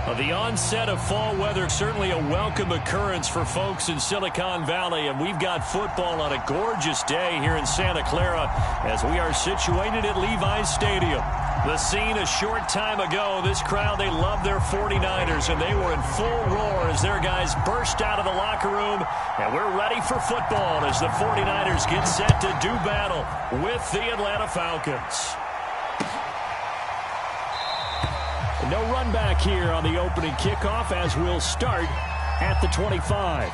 The onset of fall weather, certainly a welcome occurrence for folks in Silicon Valley, and we've got football on a gorgeous day here in Santa Clara as we are situated at Levi's Stadium. The scene a short time ago, this crowd, they love their 49ers, and they were in full roar as their guys burst out of the locker room, and we're ready for football as the 49ers get set to do battle with the Atlanta Falcons. No run back here on the opening kickoff as we'll start at the 25.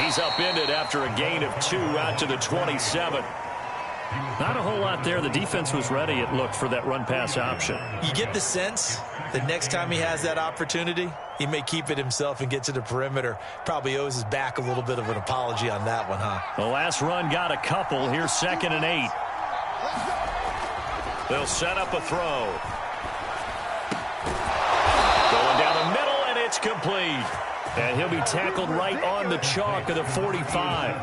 He's upended after a gain of 2 out to the 27. Not a whole lot there. The defense was ready, it looked, for that run-pass option. You get the sense that next time he has that opportunity, he may keep it himself and get to the perimeter. Probably owes his back a little bit of an apology on that one, huh? The last run got a couple. Here's 2nd and 8. They'll set up a throw. Going down the middle, and it's complete. And he'll be tackled right on the chalk of the 45.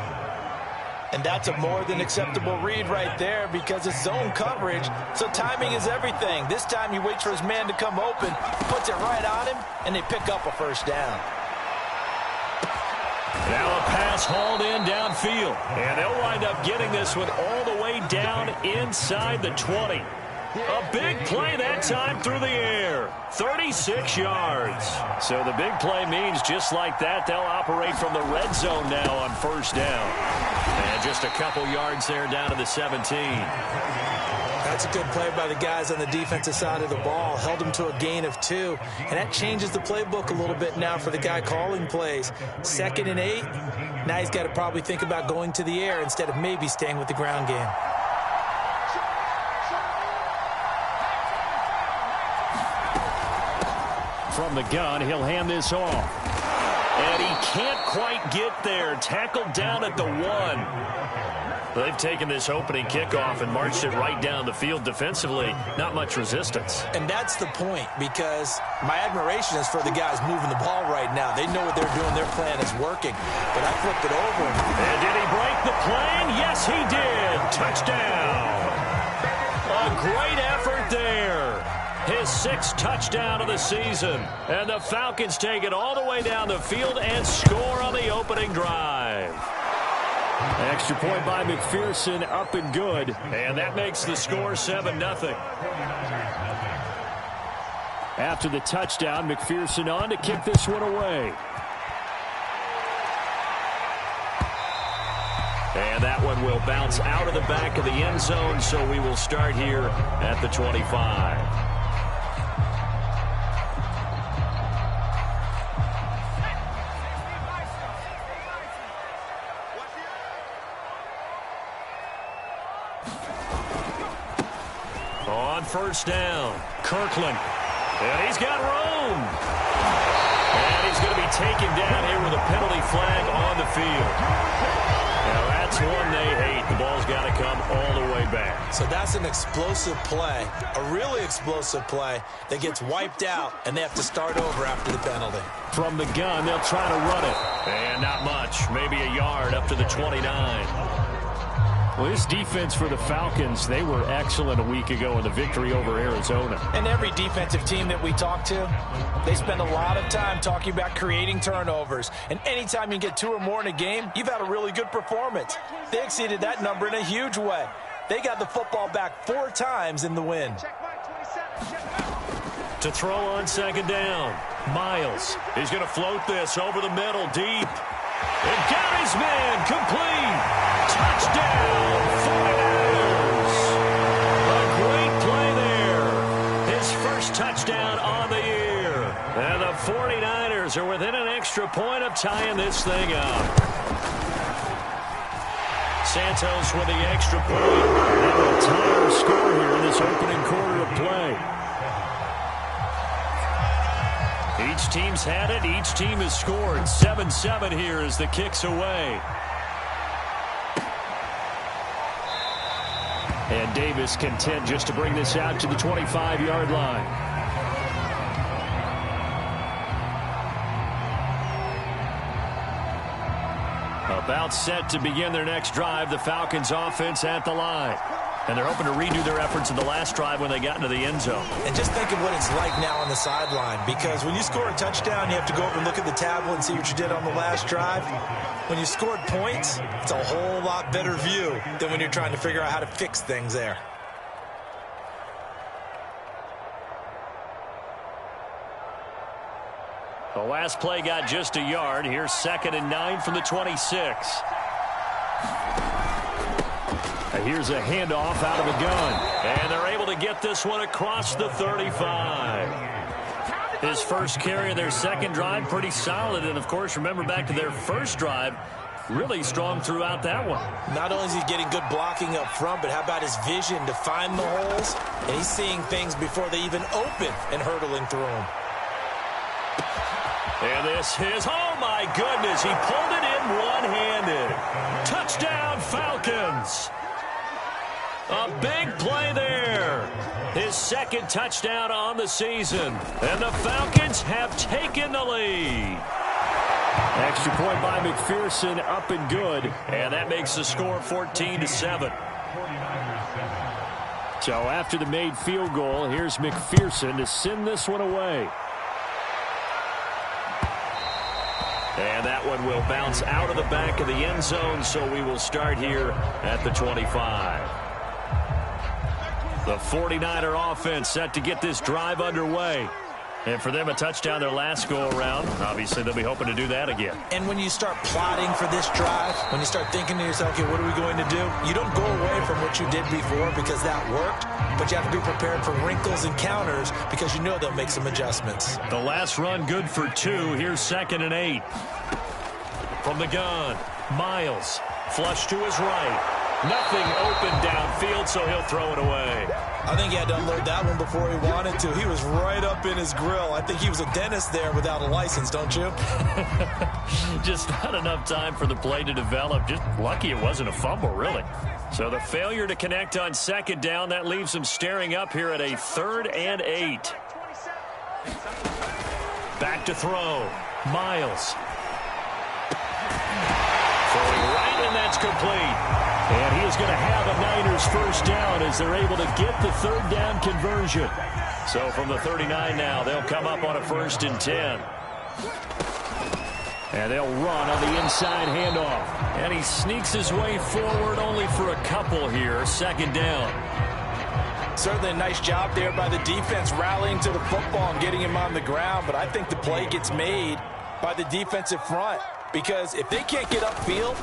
And that's a more than acceptable read right there because it's zone coverage, so timing is everything. This time he waits for his man to come open, puts it right on him, and they pick up a first down. Now a pass hauled in downfield. And they'll wind up getting this one all the way down inside the 20. A big play that time through the air. 36 yards. So the big play means just like that, they'll operate from the red zone now on first down. And just a couple yards there down to the 17. That's a good play by the guys on the defensive side of the ball. Held him to a gain of 2. And that changes the playbook a little bit now for the guy calling plays. 2nd and 8. Now he's got to probably think about going to the air instead of maybe staying with the ground game. From the gun, he'll hand this off. And he can't quite get there. Tackled down at the 1. They've taken this opening kickoff and marched it right down the field defensively. Not much resistance. And that's the point, because my admiration is for the guys moving the ball right now. They know what they're doing. Their plan is working. But I flipped it over. And did he break the plane? Yes, he did. Touchdown. A great effort there. His 6th touchdown of the season. And the Falcons take it all the way down the field and score on the opening drive. Extra point by McPherson, up and good. And that makes the score 7-0. After the touchdown, McPherson on to kick this one away. And that one will bounce out of the back of the end zone, so we will start here at the 25. On first down, Kirkland. And he's got room. And he's going to be taken down here with a penalty flag on the field. Now that's one they hate. The ball's got to come all the way back. So that's an explosive play, a really explosive play that gets wiped out, and they have to start over after the penalty. From the gun, they'll try to run it. And not much, maybe a yard up to the 29. Well, this defense for the Falcons, they were excellent a week ago in the victory over Arizona. And every defensive team that we talk to, they spend a lot of time talking about creating turnovers. And anytime you get 2 or more in a game, you've had a really good performance. They exceeded that number in a huge way. They got the football back 4 times in the win. To throw on 2nd down, Miles. He's going to float this over the middle, deep. And got his man, complete. Touchdown, 49ers. A great play there. His first touchdown on the year. And the 49ers are within an extra point of tying this thing up. Santos with the extra point. That will tie our score here in this opening quarter of play. Each team's had it. Each team has scored. 7-7 here as the kick's away. And Davis content just to bring this out to the 25-yard line. About set to begin their next drive, the Falcons offense at the line. And they're hoping to redo their efforts in the last drive when they got into the end zone. And just think of what it's like now on the sideline, because when you score a touchdown, you have to go over and look at the tablet and see what you did on the last drive. When you scored points, it's a whole lot better view than when you're trying to figure out how to fix things there. The last play got just a yard. Here's 2nd and 9 from the 26. And here's a handoff out of the gun. And they're able to get this one across the 35. His first carry of their second drive, pretty solid. And, of course, remember back to their first drive, really strong throughout that one. Not only is he getting good blocking up front, but how about his vision to find the holes? And he's seeing things before they even open and hurdling through them. And this is, oh my goodness, he pulled it in one-handed. Touchdown, Falcons. A big play there. His second touchdown on the season. And the Falcons have taken the lead. Extra point by McPherson, up and good. And that makes the score 14-7. So after the made field goal, here's McPherson to send this one away. And that one will bounce out of the back of the end zone, so we will start here at the 25. The 49er offense set to get this drive underway. And for them, a touchdown their last go-around. Obviously, they'll be hoping to do that again. And when you start plotting for this drive, when you start thinking to yourself, okay, what are we going to do? You don't go away from what you did before because that worked, but you have to be prepared for wrinkles and counters because you know they'll make some adjustments. The last run good for 2. Here's 2nd and 8. From the gun, Miles. Flush to his right. Nothing open downfield, so he'll throw it away. I think he had to unload that one before he wanted to. He was right up in his grill. I think he was a dentist there without a license, don't you? Just not enough time for the play to develop. Just lucky it wasn't a fumble, really. So the failure to connect on 2nd down, that leaves them staring up here at a 3rd and 8. Back to throw. Miles. Throwing right, and that's complete. And he is going to have a Niners first down as they're able to get the 3rd down conversion. So from the 39 now, they'll come up on a 1st and 10. And they'll run on the inside handoff. And he sneaks his way forward only for a couple here. 2nd down. Certainly a nice job there by the defense rallying to the football and getting him on the ground. But I think the play gets made by the defensive front. Because if they can't get upfield,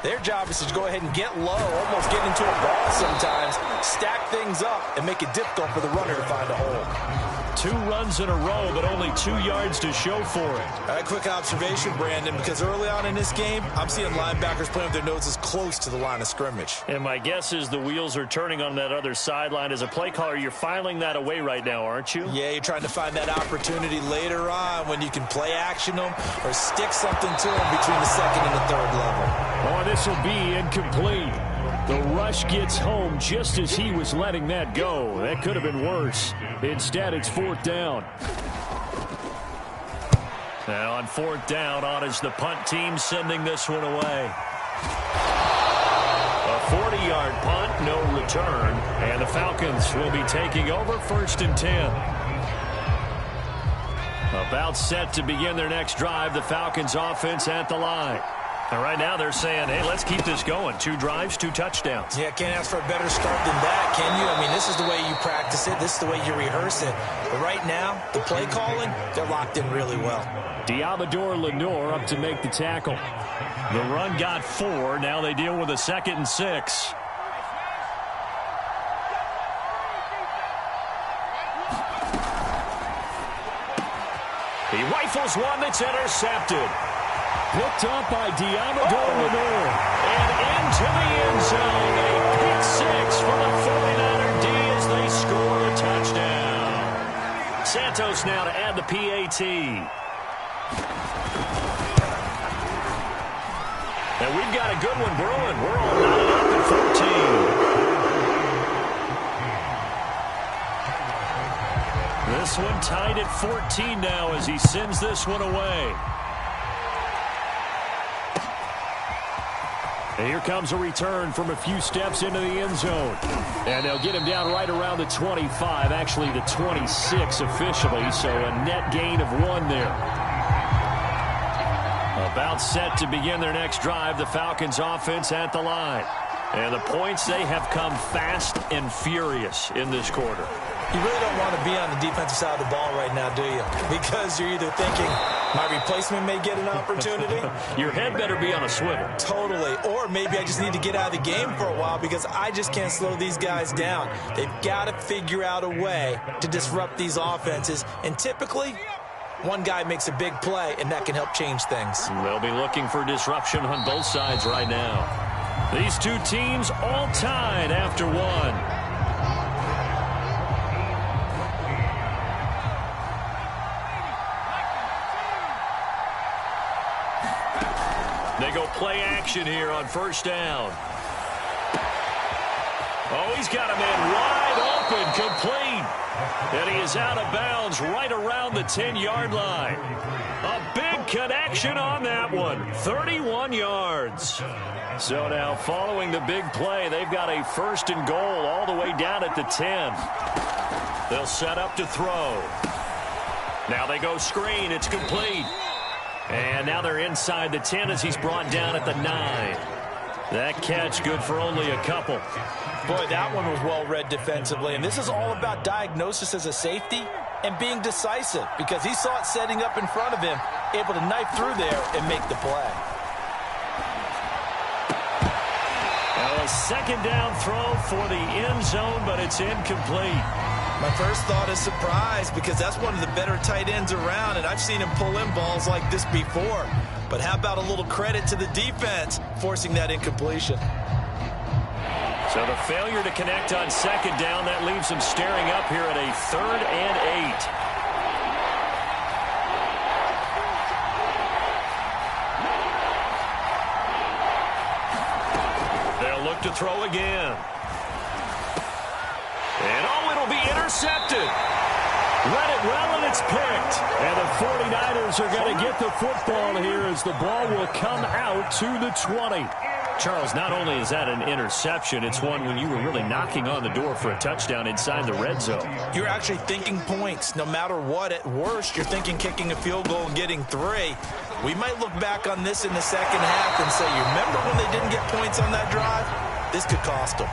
their job is to go ahead and get low, almost get into a ball sometimes, stack things up, and make it difficult for the runner to find a hole. 2 runs in a row, but only 2 yards to show for it. A quick observation, Brandon, because early on in this game, I'm seeing linebackers playing with their noses close to the line of scrimmage. And my guess is the wheels are turning on that other sideline. As a play caller, you're filing that away right now, aren't you? Yeah, you're trying to find that opportunity later on when you can play action them or stick something to them between the 2nd and the 3rd level. Oh, this will be incomplete. The rush gets home just as he was letting that go. That could have been worse. Instead, it's 4th down. Now on 4th down, on is the punt team sending this one away. A 40-yard punt, no return. And the Falcons will be taking over 1st and 10. About set to begin their next drive, the Falcons offense at the line. And right now they're saying, hey, let's keep this going. 2 drives, 2 touchdowns. Yeah, can't ask for a better start than that, can you? I mean, this is the way you practice it. This is the way you rehearse it. But right now, the play calling, they're locked in really well. Diamador Lenore up to make the tackle. The run got 4. Now they deal with a 2nd and 6. He rifles one that's intercepted. Picked up by Diamador Lenore. And into the end zone. A pick 6 for the 49er D as they score a touchdown. Santos now to add the PAT. And we've got a good one brewing. We're all knotted up at 14. This one tied at 14 now as he sends this one away. And here comes a return from a few steps into the end zone. And they'll get him down right around the 25, actually the 26 officially, so a net gain of 1 there. About set to begin their next drive, the Falcons offense at the line. And the points, they have come fast and furious in this quarter. You really don't want to be on the defensive side of the ball right now, do you? Because you're either thinking, my replacement may get an opportunity. Your head better be on a swivel. Totally. Or maybe I just need to get out of the game for a while because I just can't slow these guys down. They've got to figure out a way to disrupt these offenses. And typically, one guy makes a big play, and that can help change things. They'll be looking for disruption on both sides right now. These two teams all tied after 1. They go play action here on first down. Oh, he's got a man wide open, complete. And he is out of bounds right around the 10-yard line. A big connection on that one. 31 yards. So now following the big play, they've got a first and goal all the way down at the 10. They'll set up to throw. Now they go screen. It's complete. And now they're inside the 10 as he's brought down at the 9. That catch good for only a couple. Boy, that one was well read defensively. And this is all about diagnosis as a safety and being decisive because he saw it setting up in front of him, able to knife through there and make the play. Well, a second down throw for the end zone, but it's incomplete. My first thought is surprise because that's one of the better tight ends around, and I've seen him pull in balls like this before. But how about a little credit to the defense forcing that incompletion? So the failure to connect on second down, that leaves them staring up here at a 3rd and 8. They'll look to throw again. And oh, it'll be intercepted. Read it well, and it's picked. And the 49ers are going to get the football here as the ball will come out to the 20. Charles, not only is that an interception, it's one when you were really knocking on the door for a touchdown inside the red zone. You're actually thinking points. No matter what, at worst, you're thinking kicking a field goal and getting 3. We might look back on this in the second half and say, you remember when they didn't get points on that drive? This could cost them.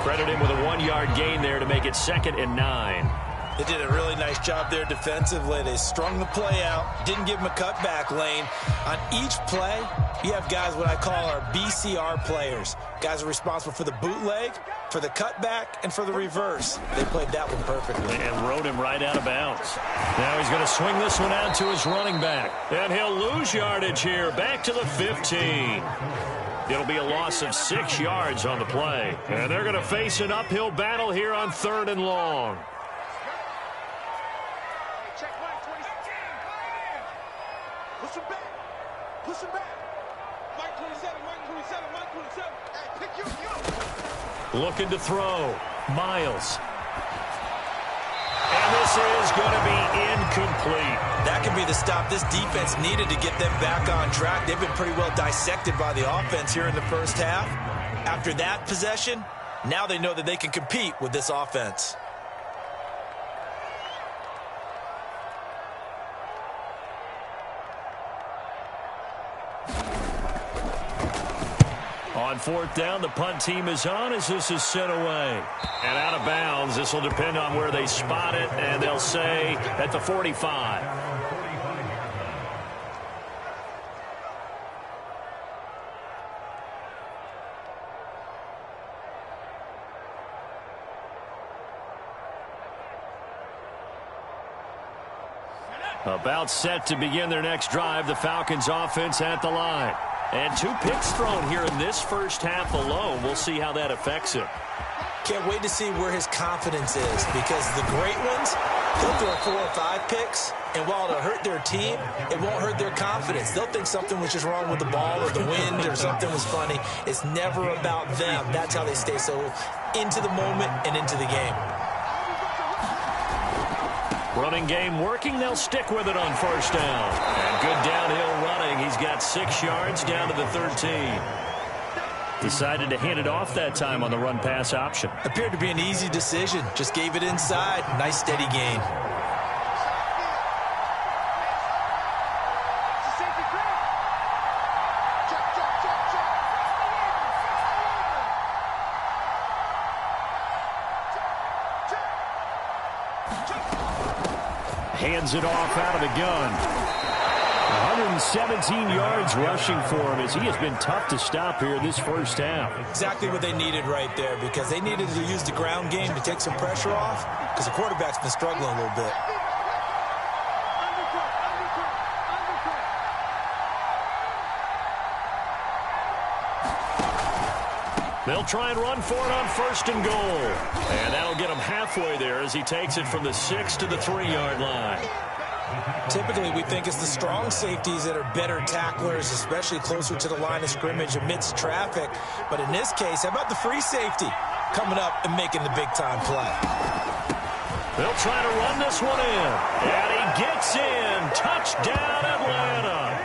Credit him with a 1-yard gain there to make it 2nd and 9. They did a really nice job there defensively. They strung the play out, didn't give him a cutback lane. On each play, you have guys what I call our BCR players. Guys are responsible for the bootleg, for the cutback, and for the reverse. They played that one perfectly. And rode him right out of bounds. Now he's going to swing this one out to his running back. And he'll lose yardage here, back to the 15. It'll be a loss of 6 yards on the play. And they're going to face an uphill battle here on 3rd and long. Push him back. Mike 27, Mike 27, Mike 27. Hey, pick you. Looking to throw. Miles. And this is going to be incomplete. That could be the stop this defense needed to get them back on track. They've been pretty well dissected by the offense here in the first half. After that possession, now they know that they can compete with this offense. On 4th down, the punt team is on as this is sent away. And out of bounds, this will depend on where they spot it, and they'll say at the 45. About set to begin their next drive, the Falcons offense at the line. And 2 picks thrown here in this first half alone. We'll see how that affects him. Can't wait to see where his confidence is because the great ones, They'll throw 4 or 5 picks, and while it'll hurt their team, it won't hurt their confidence. They'll think something was just wrong with the ball or the wind or something was funny. It's never about them. That's how they stay so into the moment and into the game. Running game working. They'll stick with it on first down. And good downhill running. He's got 6 yards down to the 13. Decided to hand it off that time on the run-pass option. Appeared to be an easy decision. Just gave it inside. Nice steady gain. Hands it off out of the gun. 117 yards rushing for him as he has been tough to stop here this first half. Exactly what they needed right there, because they needed to use the ground game to take some pressure off, because the quarterback's been struggling a little bit. They'll try and run for it on first and goal. And that'll get him halfway there as he takes it from the 6 to the 3-yard line. Typically, we think it's the strong safeties that are better tacklers, especially closer to the line of scrimmage amidst traffic. But in this case, how about the free safety coming up and making the big-time play? They'll try to run this one in. And he gets in. Touchdown, Atlanta.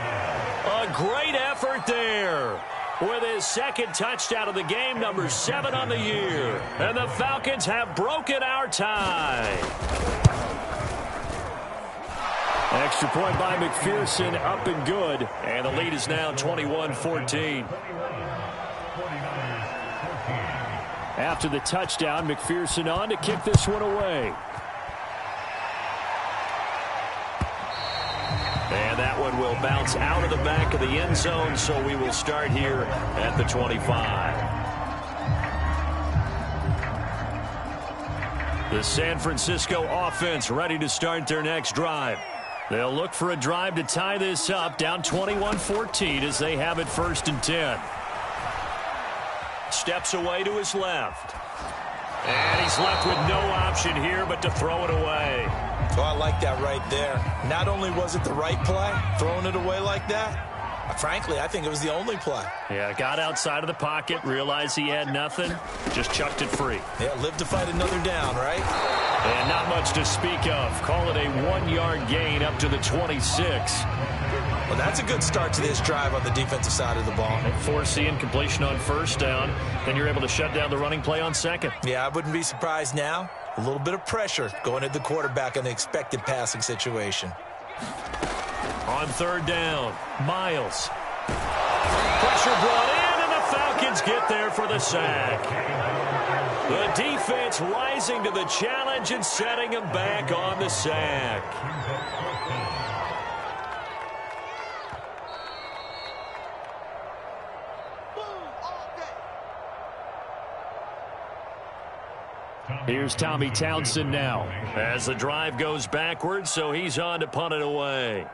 A great effort there. With his second touchdown of the game, number 7 on the year. And the Falcons have broken our tie. Extra point by McPherson, up and good. And the lead is now 21-14. After the touchdown, McPherson on to kick this one away. And that one will bounce out of the back of the end zone, so we will start here at the 25. The San Francisco offense ready to start their next drive. They'll look for a drive to tie this up, down 21-14 as they have it 1st and 10. Steps away to his left. And he's left with no option here but to throw it away. Oh, I like that right there. Not only was it the right play, throwing it away like that, frankly, I think it was the only play. Yeah, got outside of the pocket, realized he had nothing, just chucked it free. Yeah, live to fight another down, right? And not much to speak of. Call it a 1-yard gain up to the 26. Well, that's a good start to this drive on the defensive side of the ball. Forcing incompletion on first down. Then you're able to shut down the running play on second. Yeah, I wouldn't be surprised now. A little bit of pressure going at the quarterback in the expected passing situation. On 3rd down, Miles. Pressure brought in, and the Falcons get there for the sack. The defense rising to the challenge and setting him back on the sack. Here's Tommy Townsend now as the drive goes backwards, so he's on to punt it away.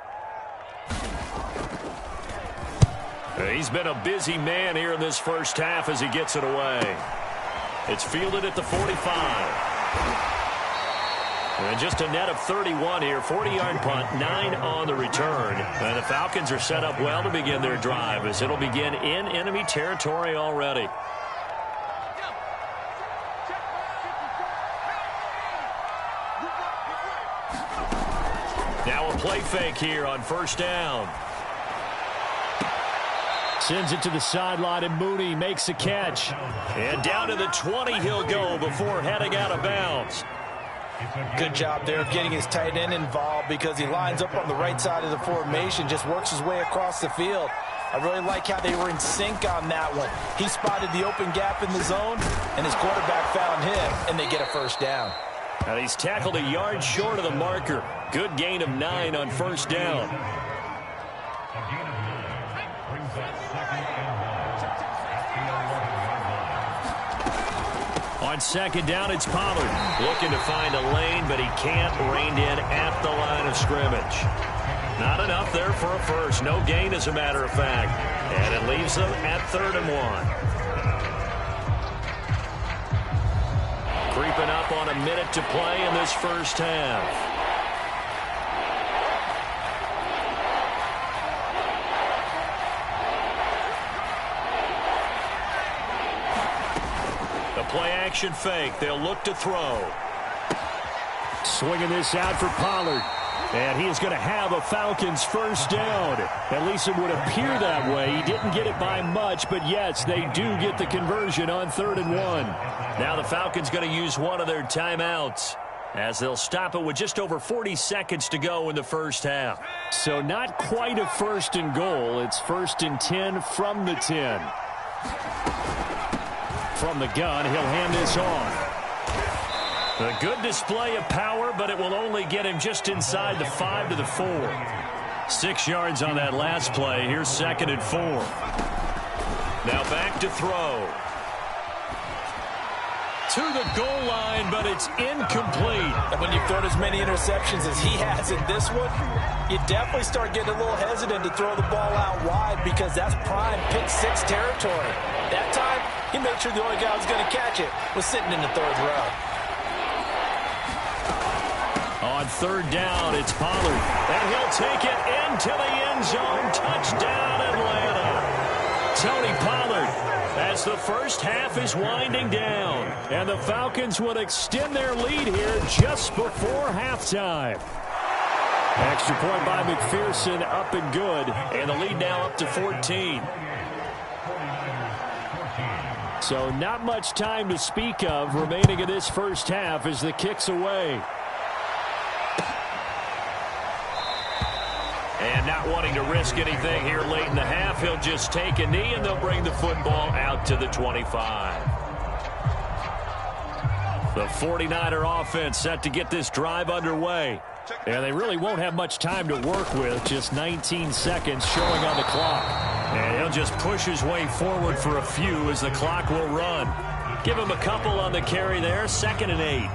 He's been a busy man here in this first half as he gets it away. It's fielded at the 45. And just a net of 31 here, 40-yard punt, 9 on the return. And the Falcons are set up well to begin their drive as it'll begin in enemy territory already. Now a play fake here on first down. Sends it to the sideline, and Mooney makes a catch. And down to the 20 he'll go before heading out of bounds. Good job there of getting his tight end involved, because he lines up on the right side of the formation, just works his way across the field. I really like how they were in sync on that one. He spotted the open gap in the zone, and his quarterback found him, and they get a first down. And he's tackled a yard short of the marker. Good gain of 9 on first down. On second down, it's Pollard. Looking to find a lane, but he can't. Reined in at the line of scrimmage. Not enough there for a first. No gain, as a matter of fact. And it leaves them at 3rd and 1. Creeping up on a minute to play in this first half. play action fake. They'll look to throw. Swinging this out for Pollard. And he is going to have a Falcons first down. At least it would appear that way. He didn't get it by much, but yes, they do get the conversion on 3rd and 1. Now the Falcons going to use one of their timeouts, as they'll stop it with just over 40 seconds to go in the first half. So not quite a 1st and goal. It's 1st and 10 from the 10. From the gun, he'll hand this off. A good display of power, but it will only get him just inside the 5 to the 4. 6 yards on that last play. Here's 2nd and 4. Now back to throw. To the goal line, but it's incomplete. And when you've thrown as many interceptions as he has in this one, you definitely start getting a little hesitant to throw the ball out wide, because that's prime pick 6 territory. That time, he made sure the only guy who was going to catch it was sitting in the 3rd row. On 3rd down, it's Pollard. And he'll take it into the end zone. Touchdown, Atlanta. Tony Pollard, as the first half is winding down. And the Falcons would extend their lead here just before halftime. Extra point by McPherson, up and good. And the lead now up to 14. So not much time to speak of remaining in this first half as the kick's away. And not wanting to risk anything here late in the half, he'll just take a knee, and they'll bring the football out to the 25. The 49er offense set to get this drive underway. And they really won't have much time to work with, just 19 seconds showing on the clock. And he'll just push his way forward for a few as the clock will run. Give him a couple on the carry there, 2nd and 8.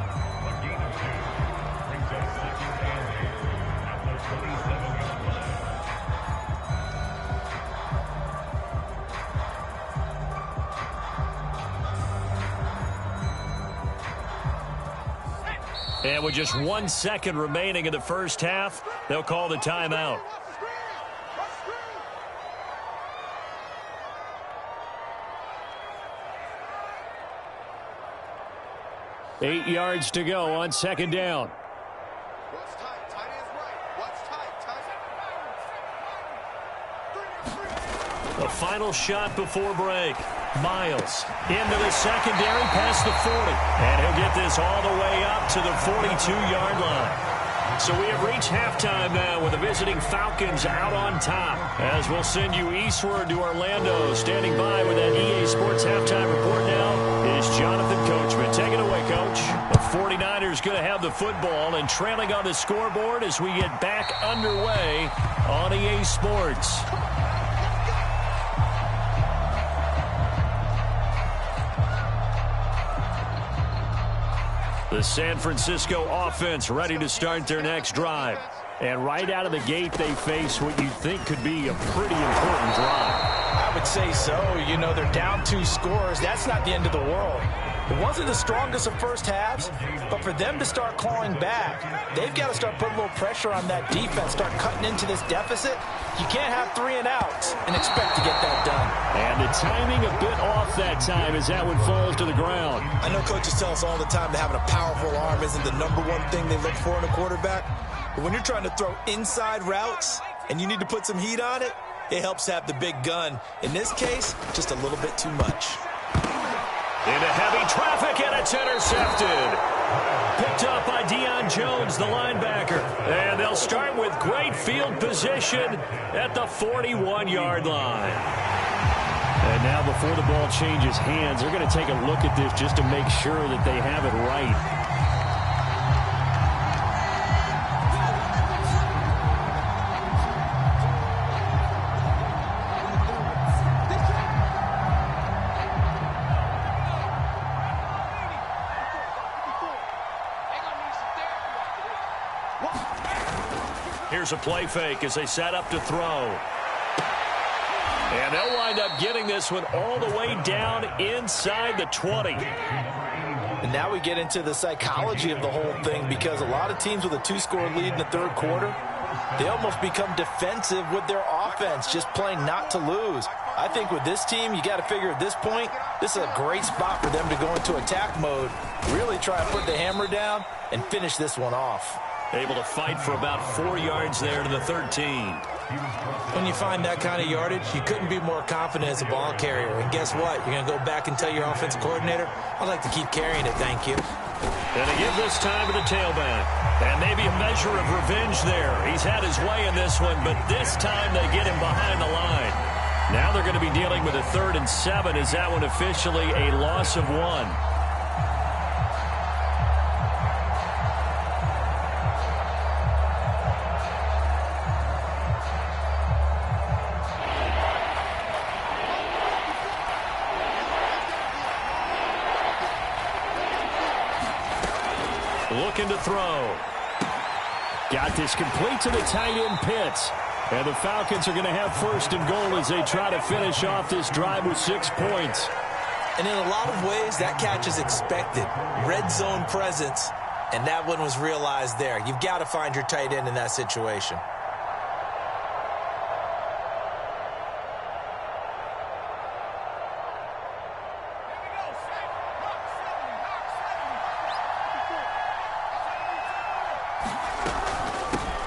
And with just 1 second remaining in the first half, they'll call the timeout. Eight yards to go on 2nd down. The final shot before break. Miles into the secondary past the 40. And he'll get this all the way up to the 42-yard line. So we have reached halftime now with the visiting Falcons out on top. As we'll send you eastward to Orlando. Standing by with that EA Sports halftime report now is Jonathan Coachman. Take it away, Coach. The 49ers going to have the football and trailing on the scoreboard as we get back underway on EA Sports. The San Francisco offense ready to start their next drive. And right out of the gate, they face what you think could be a pretty important drive. I would say so. You know, they're down 2 scores. That's not the end of the world. It wasn't the strongest of first halves, but for them to start clawing back, they've got to start putting a little pressure on that defense, start cutting into this deficit. You can't have 3 and outs and expect to get that done. And the timing a bit off that time as that one falls to the ground. I know coaches tell us all the time that having a powerful arm isn't the #1 thing they look for in a quarterback. But when you're trying to throw inside routes and you need to put some heat on it, it helps have the big gun. In this case, just a little bit too much. Into heavy traffic, and it's intercepted. Picked up by Deion Jones, the linebacker. And they'll start with great field position at the 41-yard line. And now before the ball changes hands, they're going to take a look at this just to make sure that they have it right. Here's a play fake as they set up to throw. And they'll wind up getting this one all the way down inside the 20. And now we get into the psychology of the whole thing, because a lot of teams with a 2-score lead in the 3rd quarter, they almost become defensive with their offense, just playing not to lose. I think with this team, you got to figure at this point, this is a great spot for them to go into attack mode, really try to put the hammer down and finish this one off. Able to fight for about 4 yards there to the 13. When you find that kind of yardage, you couldn't be more confident as a ball carrier. And guess what? You're going to go back and tell your offensive coordinator, I'd like to keep carrying it, thank you. And to give this time to the tailback. And maybe a measure of revenge there. He's had his way in this one, but this time they get him behind the line. Now they're going to be dealing with a 3rd and 7. Is that one officially a loss of 1? Looking to throw. Got this complete to the tight end Pitts. And the Falcons are going to have 1st and goal as they try to finish off this drive with 6 points. And in a lot of ways, that catch is expected. Red zone presence, and that one was realized there. You've got to find your tight end in that situation.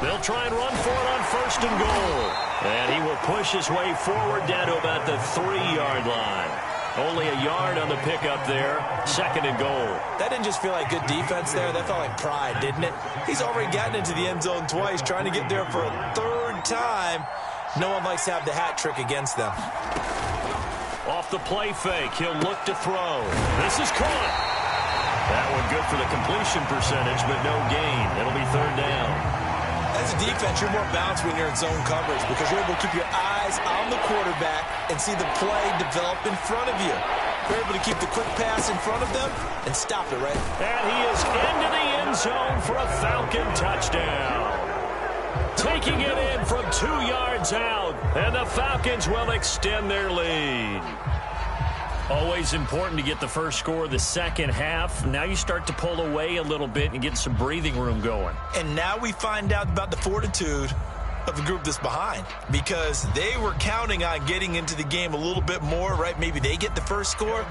They'll try and run for it on 1st and goal. And he will push his way forward down to about the 3-yard line. Only a yard on the pickup there. 2nd and goal. That didn't just feel like good defense there. That felt like pride, didn't it? He's already gotten into the end zone twice, trying to get there for a 3rd time. No one likes to have the hat trick against them. Off the play fake, he'll look to throw. This is caught. That one good for the completion percentage, but no gain. It'll be 3rd down. As a defense, you're more balanced when you're in zone coverage because you're able to keep your eyes on the quarterback and see the play develop in front of you. You're able to keep the quick pass in front of them and stop it, right? And he is into the end zone for a Falcon touchdown. Taking it in from 2 yards out, and the Falcons will extend their lead. Always important to get the first score of the second half. Now you start to pull away a little bit and get some breathing room going. And now we find out about the fortitude of the group that's behind, because they were counting on getting into the game a little bit more, right? Maybe they get the first score.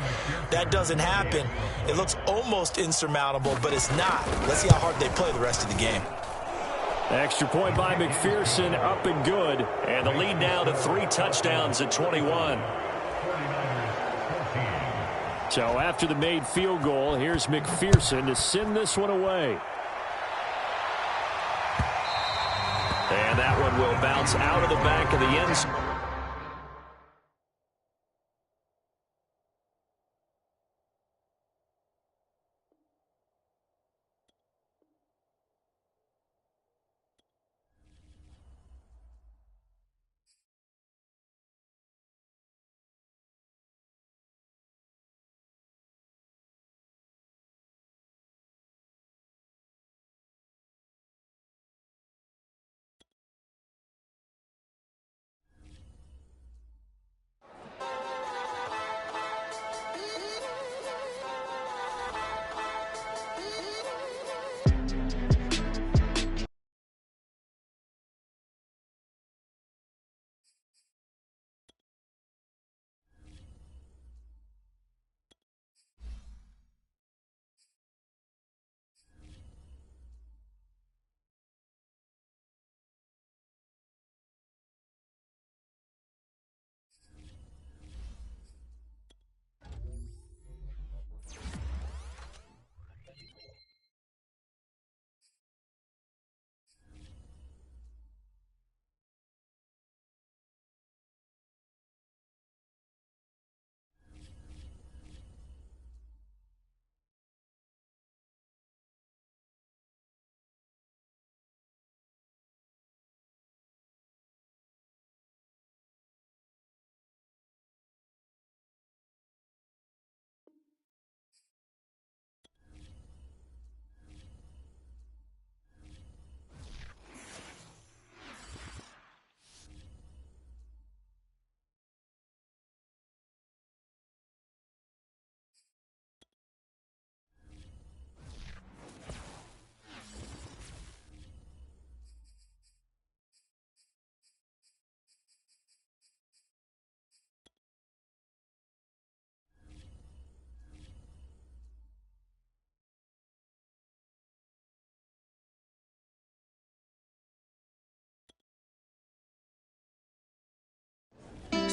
That doesn't happen. It looks almost insurmountable, but it's not. Let's see how hard they play the rest of the game. Extra point by McPherson, up and good. And the lead now to 3 touchdowns at 21. So after the made field goal, here's McPherson to send this one away. And that one will bounce out of the back of the end zone.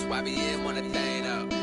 YBN want a thing up.